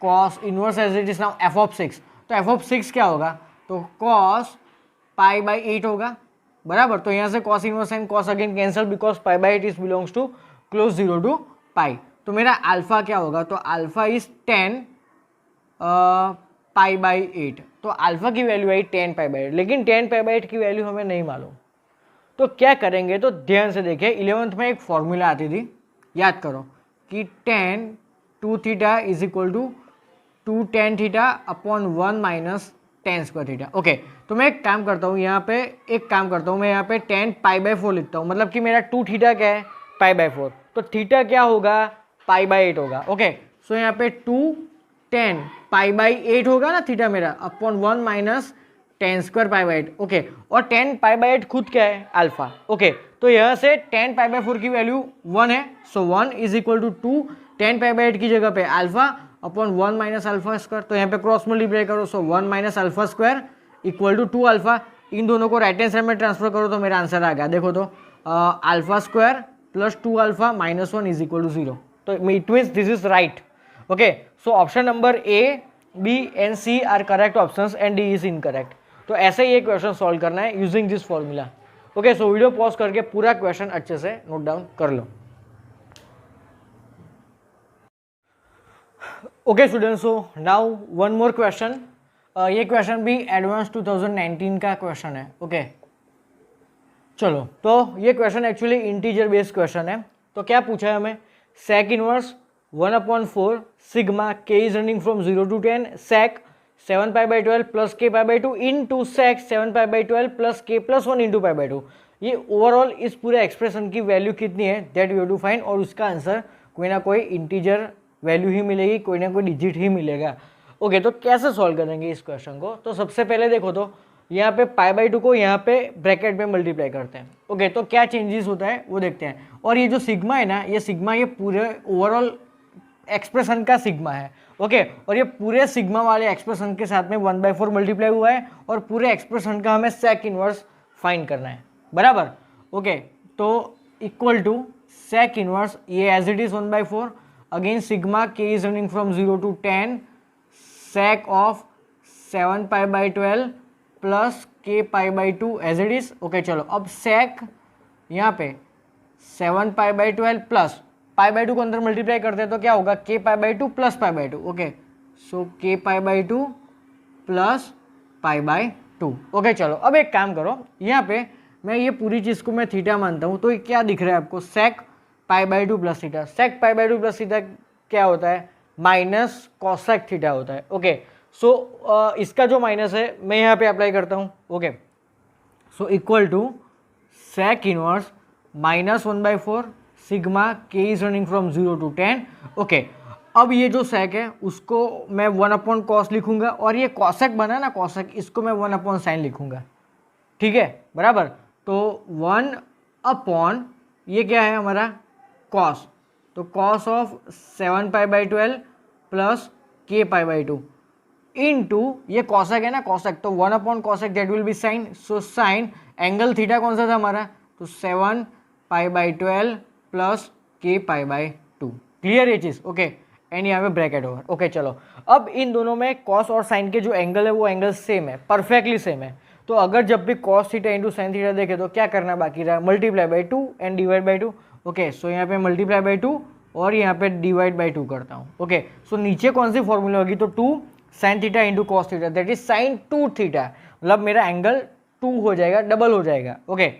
Speaker 2: cos inverse as it is now f(6), तो f(6) क्या होगा, तो cos π/8 होगा बराबर। तो यहाँ से cos inverse and cos again cancel, because π/8 is belongs to close 0 to π। तो मेरा अल्फा क्या होगा, तो अल्फा इज 10 π/8, तो अल्फा की वैल्यू आई 10 π/8, लेकिन 10 π/8 की वैल्यू हमें नहीं मालूम। तो क्या करेंगे, तो ध्यान से देखिए, 11th में एक फॉर्मूला आती थी, याद करो कि tan 2θ is equal to 2 tan θ upon 1 minus tan square θ। Okay, तो मैं एक काम करता हूँ, यहाँ पे एक काम करता हूँ, मैं यहाँ पे tan π/4 लिखता हूँ, मतलब कि मेरा 2θ क्या है π/4, तो थीटा क्या होगा π/8 होगा। ओके, सो यहाँ पे 2 tan π/8 होगा ना थीटा मेरा, upon 1 minus tan square π/8। Okay, और tan π/8 खुद क्या है अल्फा। ओके, तो यहाँ से tan π/4 की वैल्यू 1 है, so 1 is equal to 2 tan π/8 की जगह पे alpha upon 1 minus alpha square, तो यहाँ पे क्रॉस मल्टीप्लाई करो, so 1 minus alpha square equal to 2 alpha. इन दोनों को राइट हैंड साइड में ट्रांसफर करो तो मेरा आंसर आ गया। देखो तो alpha square plus 2 alpha minus 1 is equal to 0, तो it means this is right. Okay, so option number A, B and C are correct options and D is incorrect. तो ऐसे ही ये क्वेश्चन सॉल्व करना है using this formula. Okay, so video pause करके पूरा क्वेश्चन अच्छे से नोट डाउन कर लो। Okay students, so now one more question. ये क्वेश्चन भी एडवांस 2019 का क्वेश्चन है। ओके, चलो, तो ये क्वेश्चन एक्चुअली इंटीजर बेस्ड क्वेश्चन है। तो क्या पूछा है हमें, sec inverse 1/4 sigma k is running from 0 to 10 sec 7π/12 plus k π/2 into sec 7π/12 plus k+1 into π/2। ये ओवरऑल इस पूरे एक्सप्रेशन की वैल्यू कितनी है that you have to find, और उसका आंसर कोई ना कोई इंटीजर वैल्यू ही मिलेगी, कोई ना कोई डिजिट ही मिलेगा। ओके, तो कैसे सॉल्व करेंगे इस क्वेश्चन को? तो सबसे पहले देखो, तो यहाँ पे π/2 को यहाँ पे ब्रैकेट में मल्टीप्लाई करते हैं। ओके, तो क्या चेंजेस होता है वो देखते हैं। और ये जो सिग्मा है ना, ये सिग्मा ये पूरे ओवरऑल एक्सप्रेशन का सिग्मा है। ओके, और ये पूरे सिग्मा वाले एक्सप्रेशन के साथ में 1/4 मल्टीप्लाई हुआ है, और पूरे एक्सप्रेशन का हमें सेक इनवर्स फाइंड करना है, बराबर। ओके, तो इक्वल टू सेक इनवर्स, ये as it is 1/4, again sigma के is running from 0 to 10 sec of 7π/12 plus k π/2 as it is. Okay, चलो अब सेक यहाँ पे 7π/12 प्लस π/2 को अंदर मल्टीप्लाई करते हैं तो क्या होगा k π/2 प्लस π/2। ओके, सो k π/2 प्लस π/2। ओके, चलो अब एक काम करो, यहाँ पे मैं ये पूरी चीज़ को मैं थीटा मानता हूँ, तो ये क्या दिख रहा है आपको? सेक π/2 प्लस थीटा। सेक π/2 प्लस थीटा क्या होता है? माइनस कॉसेक थीटा होता है। ओके, सो इसका जो माइनस है मैं यहाँ पे अप्लाई करता हूँ। Okay, so equal to sec inverse -1/4 sigma के is running from 0 to 10। Okay, अब ये जो सेक है उसको मैं 1/cos लिखूंगा, और ये कॉसेक बना ना कॉसेक, इसको मैं 1/sin लिखूंगा। ठीक है, बराबर। तो 1/ ये क्या है हमारा? कॉस, तो cos of 7π/12 plus k π/2 into ये कॉसेक है ना कॉसेक, तो 1/cosec that will be sine. So sine angle theta कौन सा था हमारा? तो 7π/12 प्लस k π/2। क्लियर ये चीज़? ओके, एंड यहाँ पे ब्रैकेट ओवर। ओके, चलो अब इन दोनों में कॉस और साइन के जो एंगल है वो एंगल सेम है, परफेक्टली सेम है। तो अगर जब भी cos theta into sine theta देखे तो क्या करना बाकी रहा? Multiply by 2 and divide by 2। Okay, so यहाँ पे मल्टीप्लाई बाई 2 और यहाँ पे डिवाइड बाई 2 करता हूँ। ओके, सो नीचे कौन सी फॉर्मूला होगी? तो 2 sine theta into cos theta that is sign 2 theta, मतलब मेरा एंगल 2 हो जाएगा, डबल हो जाएगा। ओके,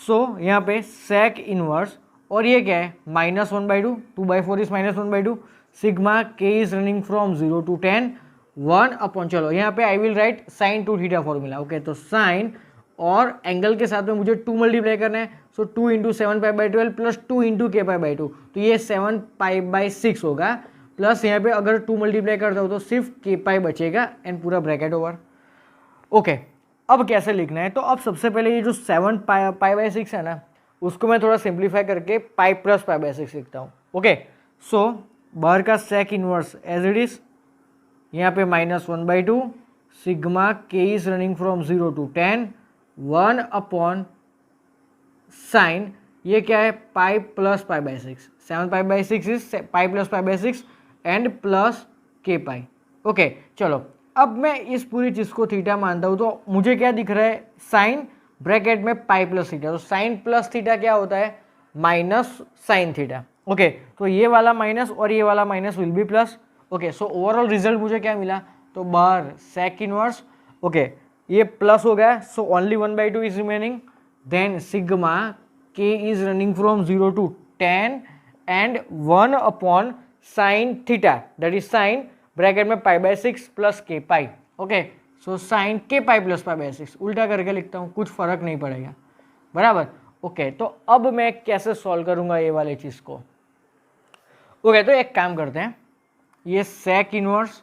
Speaker 2: सो यहाँ पे सेक इनवर्स, और ये क्या है? -1/2, 2/4 इज -1/2 सिग्मा के इज रनिंग फ्रॉम 0 to 10 1/, चलो यहाँ पे I will write sine 2 theta formula. Okay, तो साइन और एंगल के साथ में मुझे 2 मल्टीप्लाई करना है, so 2 into 7π/12 plus 2 into k π/2, तो ये 7π/6 होगा, प्लस यहाँ पे अगर 2 मल्टीप्लाई करता हो तो सिर्फ k π बचेगा एंड पूरा ब्रैकेट ओवर। ओके, अब कैसे लिखना है? तो अब सबसे पहले ये जो 7π/6 है ना, उसको मैं थोड़ा सिंप्लीफाई करके पाई प्लस π/6 लिखता हूँ। ओके, सो बाहर का sec inverse as it is, यहाँ पे -1/2 सिग्मा के is running from 0 to 10 1/, sine ये क्या है? Pi plus π/6, 7π/6 is pi plus π/6 and plus k π। Okay, चलो अब मैं इस पूरी चीज़ को थीटा मानता हूँ, तो मुझे क्या दिख रहा है? साइन ब्रैकेट में पाई प्लस थीटा, तो साइन प्लस थीटा क्या होता है? Minus sine theta. ओके, तो ये वाला माइनस और ये वाला minus will be plus. Okay, so overall result मुझे क्या मिला? तो बाहर सेक इनवर्स, ओके ये प्लस हो गया, so only 1/2 is remaining, then sigma के is running from 0 to 10 and 1/ sine theta that is sine bracket में π/6 प्लस k π। ओके, सो साइन k π प्लस π/6 उल्टा करके लिखता हूँ, कुछ फर्क नहीं पड़ेगा, बराबर। ओके, तो अब मैं कैसे सॉल्व करूँगा ये वाले चीज़ को? ओके, तो एक काम करते हैं, ये सेक इनवर्स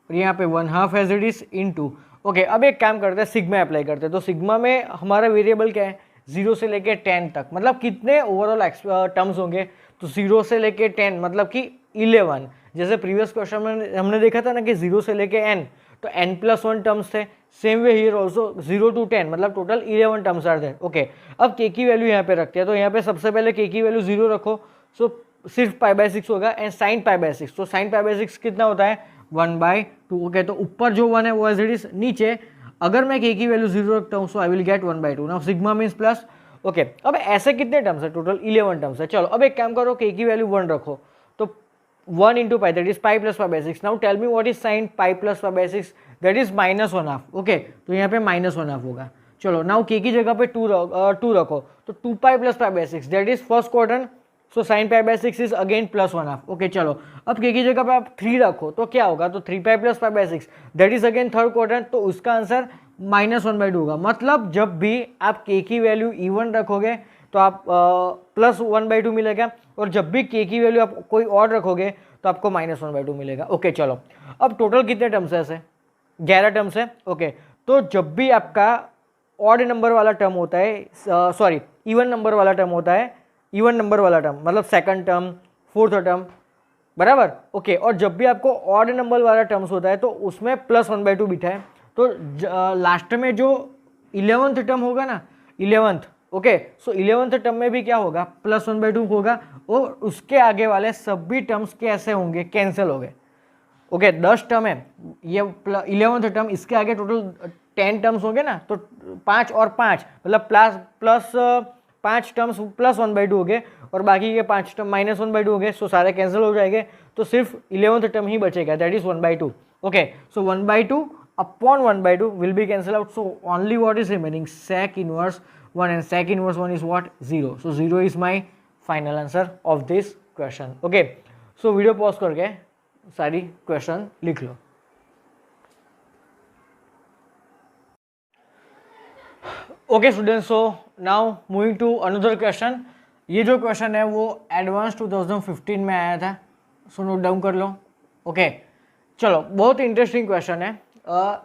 Speaker 2: और यहाँ पे 1/2 as it is into. Okay, अब एक काम करते हैं, सिग्मा अप्लाई करते हैं। तो सिग्मा में हमारा वेरिएबल क्या है? 0 से लेके 10 तक, मतलब कितने ओवरऑल टर्म्स होंगे? तो 0 से लेके 10 मतलब कि 11। जैसे प्रीवियस क्वेश्चन में हमने देखा था ना कि 0 से लेके n, तो n+1 टर्म्स थे। Same way here also 0 to 10 मतलब total 11 terms are there. Okay, अब k की वैल्यू यहाँ पे रखते हैं, तो यहाँ पे सबसे पहले k की वैल्यू 0 रखो, सो सिर्फ π/6 होगा एंड साइन π/6, तो साइन π/6 कितना होता है? 1/2। ओके, तो ऊपर जो 1 है वो एज इट इज, नीचे अगर मैं k की वैल्यू 0 रखता हूँ, so I will get 1/2। Now sigma means plus. Okay, अब ऐसे कितने टर्म्स है? टोटल 11 टर्म्स है। चलो अब एक काम करो, k की वैल्यू 1 रखो, तो 1 into pi that is pi plus π/6। Now tell me what is sine pi plus π/6? That is -1/2। Okay, तो यहाँ पे -1/2 होगा। चलो नाउ k की जगह पे 2 रखो, तो 2 pi plus π/6 that is first quadrant, so sine pi by 6 is again +1/2। Okay चलो, अब के की जगह पे आप 3 रखो तो क्या होगा, तो 3 pi plus pi by 6 that is again third quadrant, तो उसका आंसर -1/2 होगा। मतलब जब भी आप के की वैल्यू इवन रखोगे तो आप +1/2 मिलेगा, और जब भी के की वैल्यू आप कोई और रखोगे तो आपको -1/2 मिलेगा। ओके चलो, अब टोटल कितने टर्म्स है ऐसे, 11 टर्म्स है। ओके, तो जब भी आपका ऑड नंबर वाला टर्म होता है, सॉरी इवन नंबर वाला टर्म होता है, इवन नंबर वाला टर्म मतलब सेकंड टर्म, फोर्थ टर्म, बराबर। ओके, और जब भी आपको ऑड नंबर वाला टर्म्स होता है तो उसमें +1/2 बिठा है, तो लास्ट में जो 11th टर्म होगा ना, 11th, ओके, सो 11th टर्म में भी क्या होगा, +1/2 होगा, और उसके आगे वाले सभी टर्म्स कैसे होंगे, कैंसिल हो गए। ओके 10 टर्म है, ये 11th टर्म, इसके आगे टोटल 10 टर्म्स होंगे ना, तो 5 और 5 मतलब प्लस 5 टर्म्स +1/2 हो गए, और बाकी ये 5 टर्म -1/2 हो गए, सो सारे कैंसिल हो जाएंगे, तो सिर्फ 11th टर्म ही बचेगा, that is 1/2। Okay, so 1/2 upon 1/2 will be cancel out, so only what is remaining, sec inverse 1, and sec inverse 1 is what, 0, so 0 is my final answer of this question। Okay, so video pause करके सारी क्वेश्चन लिख लो। Okay students, so now moving to another question. ये जो क्वेश्चन है वो एडवांस 2015 में आया था, सो नोट डाउन कर लो। ओके चलो, बहुत इंटरेस्टिंग क्वेश्चन है।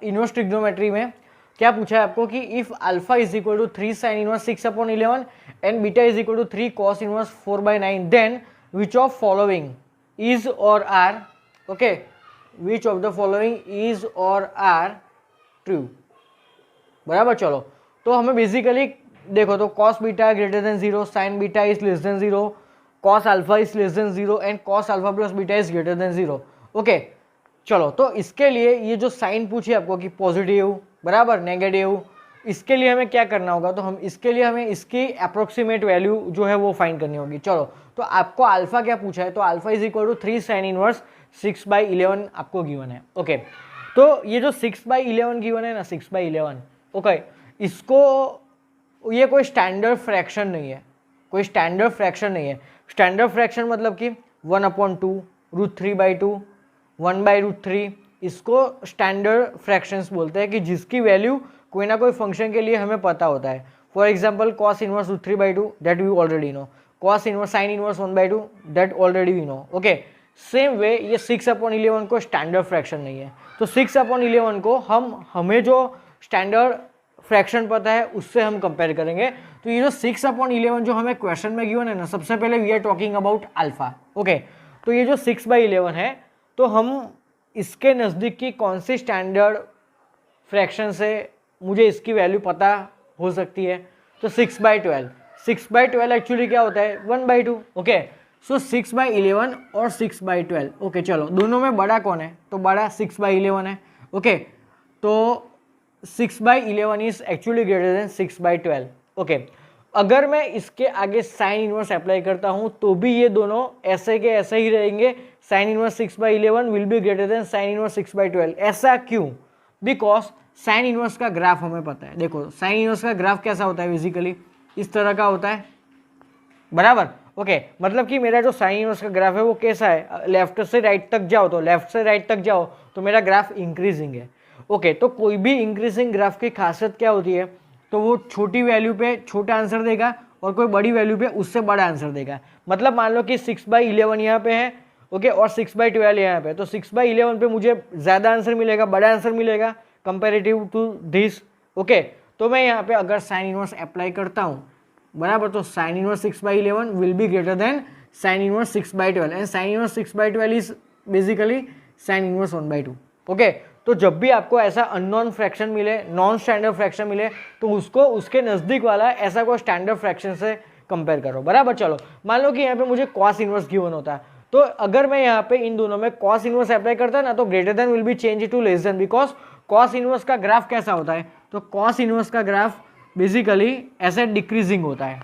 Speaker 2: इनवर्स ट्रिग्नोमेट्री में क्या पूछा है आपको कि if alpha is equal to 3 sine inverse 6/11 and beta is equal to 3 cos inverse 4/9, then which of following is or are, okay, which of the following is or are true, बराबर। चलो, तो हमें बेसिकली देखो, तो cos beta greater than 0, sine beta is less than 0, cos alpha is less than 0 and cos alpha plus beta is greater than 0। Okay चलो, तो इसके लिए ये जो साइन पूछी आपको कि पॉजिटिव बराबर नेगेटिव, इसके लिए हमें क्या करना होगा, तो हम इसके लिए हमें इसकी अप्रोक्सीमेट वैल्यू जो है वो फाइंड करनी होगी। चलो, तो आपको अल्फा क्या पूछा है, तो alpha is equal to 3 sine inverse 6/11 आपको गिवन है। ओके, तो ये जो 6/11 गिवन है ना, 6/11, ओके, इसको, ये कोई स्टैंडर्ड फ्रैक्शन नहीं है, कोई स्टैंडर्ड फ्रैक्शन नहीं है। स्टैंडर्ड फ्रैक्शन मतलब कि 1/2, √3/2, 1/√3, इसको स्टैंडर्ड फ्रैक्शंस बोलते हैं कि जिसकी वैल्यू कोई ना कोई फंक्शन के लिए हमें पता होता है। For example cos inverse √3/2 that we already know, cos inverse sine inverse 1/2 that already we know. Okay, same way ये 6/11 को स्टैंडर्ड फ्रैक्शन नहीं है, तो 6/11 को हमें जो स्टैंडर्ड फ्रैक्शन पता है उससे हम कंपेयर करेंगे। तो ये जो 6/11 जो हमें क्वेश्चन में गिवन है ना, सबसे पहले we are talking about alpha. Okay, तो ये जो 6/11 है, तो हम इसके नज़दीक की कौन सी स्टैंडर्ड फ्रैक्शन से मुझे इसकी वैल्यू पता हो सकती है, तो 6/12। 6/12 एक्चुअली क्या होता है, 1/2। ओके, सो 6/11 और 6/12। ओके चलो, दोनों में बड़ा कौन है, तो बड़ा 6/11 है। ओके, तो 6/11 is actually greater than 6/12। Okay, अगर मैं इसके आगे साइन इनवर्स अप्लाई करता हूं तो भी ये दोनों ऐसे के ऐसे ही रहेंगे, sign inverse 6/11 will be greater than sine inverse 6/12। ऐसा क्यों, बिकॉज साइन इनवर्स का ग्राफ हमें पता है। देखो, साइन इनवर्स का ग्राफ कैसा होता है, बेसिकली इस तरह का होता है, बराबर। ओके, मतलब कि मेरा जो साइन इनवर्स का ग्राफ है वो कैसा है, लेफ्ट से राइट तक जाओ, तो लेफ्ट से राइट तक जाओ तो मेरा ग्राफ इंक्रीजिंग है। ओके, तो कोई भी इंक्रीजिंग ग्राफ की खासियत क्या होती है, तो वो छोटी वैल्यू पे छोटा आंसर देगा और कोई बड़ी वैल्यू पे उससे बड़ा आंसर देगा। मतलब मान लो कि 6/11 यहाँ पे है, ओके, और 6/12 यहाँ पे, तो 6/11 पे मुझे ज़्यादा आंसर मिलेगा, बड़ा आंसर मिलेगा कंपेरेटिव टू दिस। ओके, तो मैं यहाँ पे अगर साइन इनवर्स अप्लाई करता हूँ, बराबर, तो sign inverse 6/11 will be greater than sine inverse 6/12 and sine inverse 6/12 is basically sign inverse 1/2। Okay, तो जब भी आपको ऐसा अननोन फ्रैक्शन मिले, नॉन स्टैंडर्ड फ्रैक्शन मिले, तो उसको उसके नज़दीक वाला ऐसा कोई स्टैंडर्ड फ्रैक्शन से कंपेयर करो, बराबर। चलो, मान लो कि यहाँ पे मुझे कॉस इनवर्स गिवन होता है, तो अगर मैं यहाँ पे इन दोनों में कॉस इनवर्स अप्लाई करता है ना, तो greater than will be change to less than, because cos inverse का ग्राफ कैसा होता है, तो कॉस इनवर्स का ग्राफ बेसिकली ऐसे डिक्रीजिंग होता है,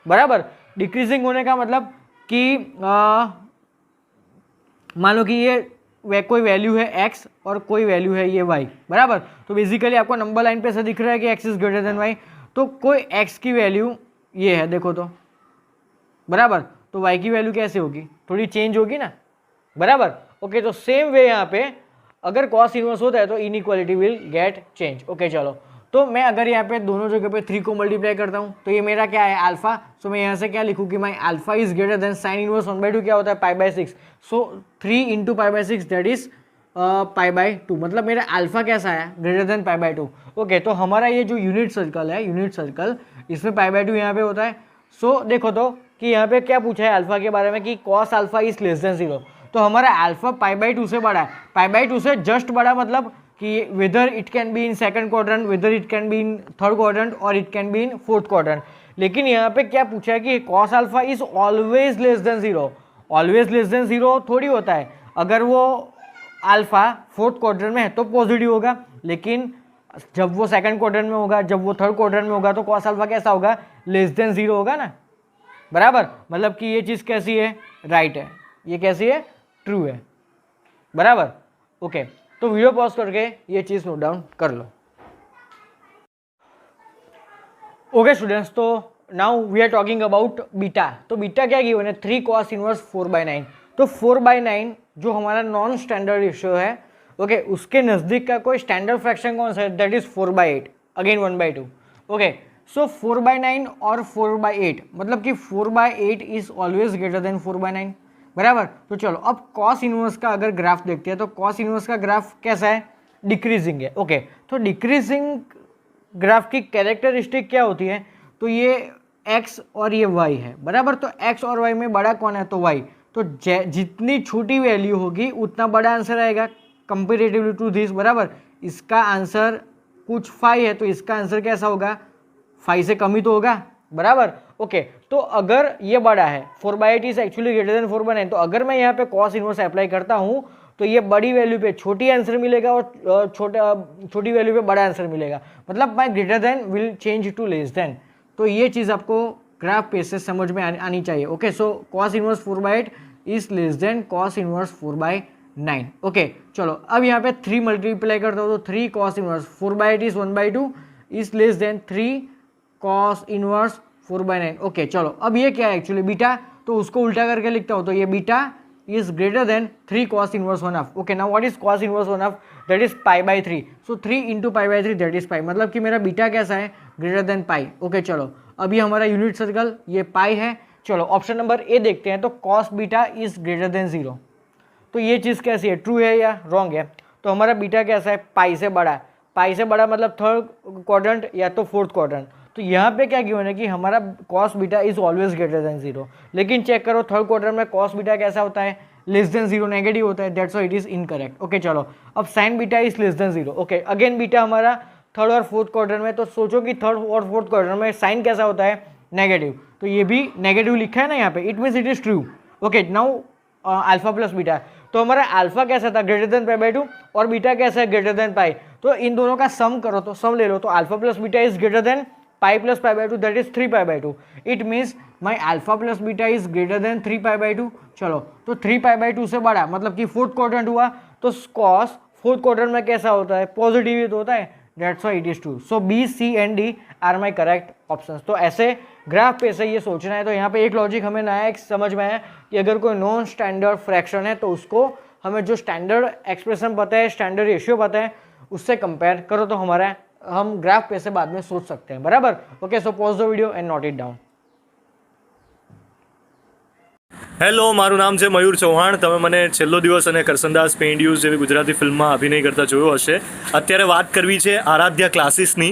Speaker 2: बराबर। डिक्रीजिंग होने का मतलब कि मान लो कि ये कोई वैल्यू है x और कोई वैल्यू है ये y, बराबर। तो बेसिकली आपको नंबर लाइन पे ऐसा दिख रहा है कि x is greater then y, तो कोई x की वैल्यू ये है, देखो तो, बराबर। तो y की वैल्यू कैसे होगी, थोड़ी चेंज होगी ना, बराबर। ओके, तो सेम वे यहाँ पे अगर कॉस इनवर्स होता है तो inequality will get change. Okay चलो, तो मैं अगर यहाँ पे दोनों जगह पे 3 को मल्टीप्लाई करता हूँ तो ये मेरा क्या है अल्फा। सो मैं यहाँ से क्या लिखूँ कि my alpha is greater than sine inverse 1/2 क्या होता है π/6। सो 3 × π/6 दैट इज π/2, मतलब मेरा अल्फा कैसा है ग्रेटर देन π/2। ओके, तो हमारा ये जो यूनिट सर्कल है, यूनिट सर्कल, इसमें π/2 यहाँ पे होता है। सो देखो तो कि यहाँ पे क्या पूछा है अल्फा के बारे में कि cos alpha is less than 0, तो हमारा अल्फा π/2 से बड़ा है, π/2 से जस्ट बड़ा, मतलब कि whether it can be in second quadrant, whether it can be in third quadrant or it can be in fourth quadrant. लेकिन यहाँ पे क्या पूछा है कि cos alpha is always less than 0। Always less than 0 थोड़ी होता है, अगर वो अल्फा फोर्थ क्वाड्रेंट में है तो पॉजिटिव होगा, लेकिन जब वो सेकंड क्वाड्रेंट में होगा, जब वो थर्ड क्वाड्रेंट में होगा तो कॉस अल्फा कैसा होगा, लेस देन 0 होगा ना, बराबर। मतलब कि ये चीज़ कैसी है, राइट है, ये कैसी है, ट्रू है, बराबर। ओके, तो वीडियो पॉज करके ये चीज़ नोट डाउन कर लो। ओके स्टूडेंट्स, तो now we are talking about beta. तो बीटा क्या गिवन है, 3 cos इनवर्स 4/9। तो 4/9 जो हमारा नॉन स्टैंडर्ड रेशियो है, ओके, उसके नज़दीक का कोई स्टैंडर्ड फ्रैक्शन कौन सा है, that is 4/8, again 1/2। Okay, so 4/9 और 4/8, मतलब कि 4/8 इज ऑलवेज ग्रेटर देन 4/9, बराबर। तो चलो अब कॉस इनवर्स का अगर ग्राफ देखते हैं तो कॉस इनवर्स का ग्राफ कैसा है, डिक्रीजिंग है। ओके, तो डिक्रीजिंग ग्राफ की कैरेक्टरिस्टिक क्या होती है, तो ये x और ये y है, बराबर। तो x और y में बड़ा कौन है, तो y। तो जितनी छोटी वैल्यू होगी उतना बड़ा आंसर आएगा कंपेरेटिवली टू दिस, बराबर। इसका आंसर कुछ 5 है तो इसका आंसर कैसा होगा, 5 से कम ही तो होगा, बराबर। ओके, तो अगर ये बड़ा है 4/8 इज एक्चुअली ग्रेटर देन 4/9, तो अगर मैं यहाँ पे कॉस इनवर्स अप्लाई करता हूँ तो ये बड़ी वैल्यू पे छोटी आंसर मिलेगा और छोटी वैल्यू पे बड़ा आंसर मिलेगा, मतलब my greater than will change to less than. तो ये चीज़ आपको ग्राफ पे से समझ में आनी चाहिए। Okay, so cos inverse 4/8 is less then cos inverse 4/9। Okay, चलो अब यहाँ पे 3 मल्टीप्लाई करता हूँ तो 3 cos inverse 4/8 is 1/2 is less then 3 cos inverse 4/9। Okay, चलो अब ये क्या है एक्चुअली बीटा, तो उसको उल्टा करके लिखता हूँ, तो ये beta is greater than 3 cos inverse 1/2। Okay, now what is cos inverse 1/2, that is π/3। So 3 × π/3 that is pi, मतलब कि मेरा बीटा कैसा है, ग्रेटर देन पाई। ओके, चलो अभी हमारा यूनिट सर्कल ये पाई है। चलो ऑप्शन नंबर ए देखते हैं, तो cos beta is greater than 0। तो ये चीज़ कैसी है, ट्रू है या रॉन्ग है, तो हमारा बीटा कैसा है, पाई से बड़ा है। पाई से बड़ा मतलब थर्ड क्वाड्रेंट या तो फोर्थ क्वाड्रेंट। तो यहाँ पे क्या गिवन है कि हमारा cos beta is always greater than 0, लेकिन चेक करो थर्ड क्वाड्रेंट में cos बीटा कैसा होता है, लेस देन 0, नेगेटिव होता है, that's why it is incorrect. Okay, चलो अब sin beta is less than 0। Okay, again beta हमारा थर्ड और फोर्थ क्वाड्रेंट में, तो सोचो कि थर्ड और फोर्थ क्वाड्रेंट में साइन कैसा होता है, नेगेटिव, तो ये भी नेगेटिव लिखा है ना यहाँ पे, it means it is true. Okay, now alpha plus beta, तो हमारा अल्फा कैसा था, ग्रेटर देन π/2, और बीटा कैसा है, ग्रेटर देन पाई। तो इन दोनों का सम करो, तो सम ले लो, तो alpha plus beta is greater than pi plus π/2 that is 3π/2। It means my alpha plus beta is greater than 3π/2। चलो, तो 3π/2 से बड़ा मतलब कि फोर्थ क्वाड्रेंट हुआ, तो कॉस फोर्थ क्वाड्रेंट में कैसा होता है, पॉजिटिव ही तो होता है, that's why it is true. So B, C and D are my correct option. तो ऐसे ग्राफ पे से ये सोचना है। तो यहाँ पे एक लॉजिक हमें नया एक समझ में आया कि अगर कोई नॉन स्टैंडर्ड फ्रैक्शन है तो उसको हमें जो स्टैंडर्ड एक्सप्रेशन पता है, स्टैंडर्ड रेशियो पता है, उससे कंपेयर करो तो हमारा हम ग्राफ पे से बाद में सोच सकते हैं, बराबर। Okay, so pause the video and note it down.
Speaker 3: Hello, મારું નામ છે મયુર ચૌહાણ. તમે મને છેલ્લો દિવસ અને કરસનદાસ પેઇન્ડ્યુઝ જેવી ગુજરાતી ફિલ્મમાં અભિનય કરતા જોયો હશે. અત્યારે વાત કરવી છે આરાધ્યા ક્લાસીસની,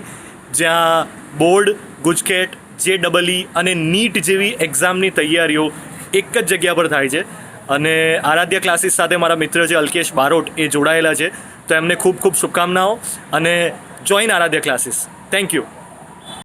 Speaker 3: જ્યાં બોર્ડ, ગુજકેટ, JEE અને નીટ જેવી એક્ઝામની તૈયારીઓ એક જ જગ્યા પર થાય છે. અને આરાધ્યા ક્લાસીસ સાથે મારા મિત્ર છે અલ્કેશ બારોટ, એ જોડાયેલા છે. તો એમને ખૂબ ખૂબ શુભકામનાઓ અને join Aaradhya classes. Thank you.